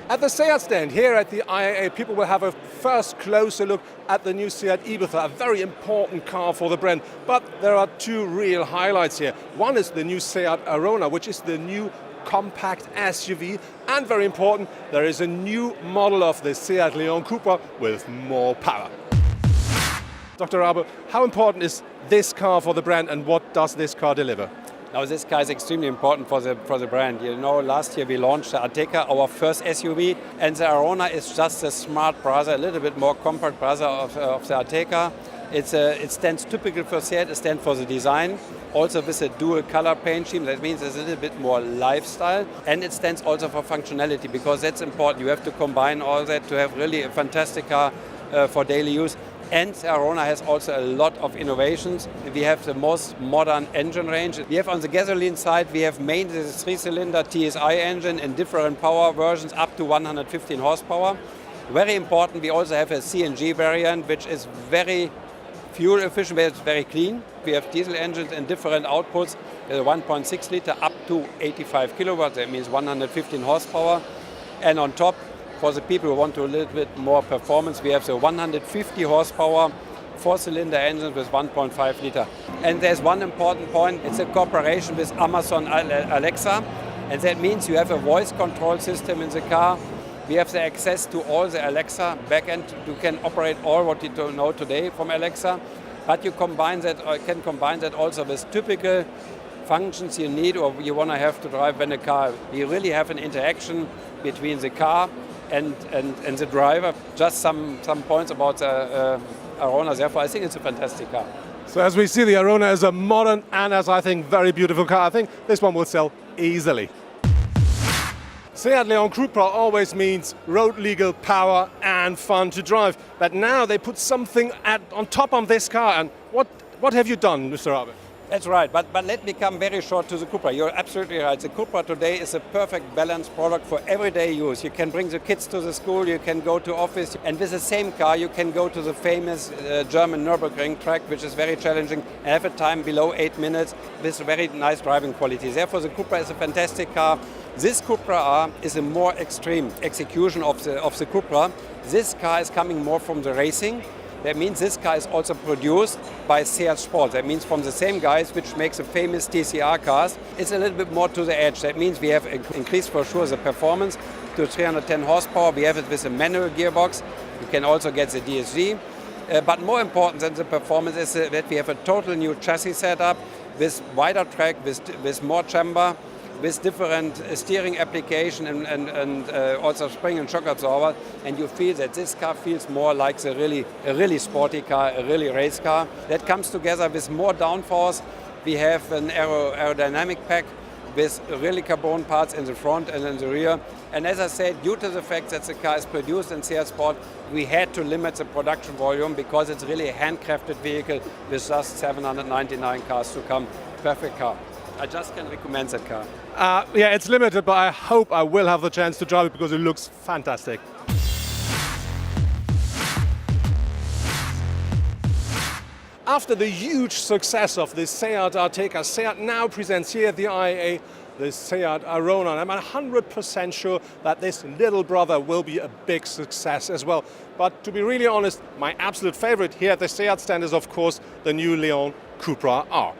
At the Seat stand here at the IAA, people will have a first closer look at the new Seat Ibiza, a very important car for the brand. But there are two real highlights here. One is the new Seat Arona, which is the new compact SUV, and very important, there is a new model of the Seat Leon Cupra with more power. Dr. Rabe, how important is this car for the brand and what does this car deliver? Now, this car is extremely important for the brand. You know, last year we launched the Ateca, our first SUV, and the Arona is just a smart brother, a little bit more compact brother of the Ateca. It stands typical for Seat, it stands for the design, also with a dual color paint scheme. That means it's a little bit more lifestyle, and it stands also for functionality, because that's important. You have to combine all that to have really a fantastic car for daily use. And Arona has also a lot of innovations. We have the most modern engine range. We have on the gasoline side, we have mainly the 3-cylinder TSI engine in different power versions up to 115 horsepower. Very important, we also have a CNG variant, which is very fuel efficient, but it's very clean. We have diesel engines in different outputs, 1.6 liter up to 85 kilowatts, that means 115 horsepower. And on top, for the people who want to a little bit more performance, we have the 150 horsepower 4-cylinder engine with 1.5 liter. And there's one important point, it's a cooperation with Amazon Alexa, and that means you have a voice control system in the car. We have the access to all the Alexa backend. You can operate all what you don't know today from Alexa, but you combine that, or can combine that also with typical functions you need or you want to have to drive when a car. You really have an interaction between the car and the driver. Just some points about the Arona. Therefore, I think it's a fantastic car. So as we see, the Arona is a modern and, as I think, very beautiful car. I think this one will sell easily. Seat Leon Cupra always means road legal power and fun to drive. But now they put something on top of this car. And what have you done, Mr. Rabe? That's right, but let me come very short to the Cupra. You're absolutely right. The Cupra today is a perfect balanced product for everyday use. You can bring the kids to the school, you can go to office, and with the same car you can go to the famous German Nürburgring track, which is very challenging, and have a time below 8 minutes with very nice driving quality. Therefore, the Cupra is a fantastic car. This Cupra R is a more extreme execution of the Cupra. This car is coming more from the racing. That means this car is also produced by Seat Sport. That means from the same guys which makes the famous TCR cars. It's a little bit more to the edge. That means we have increased for sure the performance to 310 horsepower. We have it with a manual gearbox. You can also get the DSG. But more important than the performance is that we have a total new chassis setup with wider track, with more chamber, with different steering application and also spring and shock absorber, and you feel that this car feels more like a really sporty car, a really race car. That comes together with more downforce. We have an aerodynamic pack with really carbon parts in the front and in the rear. And as I said, due to the fact that the car is produced in Seat Sport, we had to limit the production volume because it's really a handcrafted vehicle with just 799 cars to come. Perfect car. I just can recommend that car. Yeah, it's limited, but I hope I will have the chance to drive it because it looks fantastic. After the huge success of the Seat Ateca, Seat now presents here at the IAA the Seat Arona. And I'm 100% sure that this little brother will be a big success as well. But to be really honest, my absolute favorite here at the Seat stand is, of course, the new Leon Cupra R.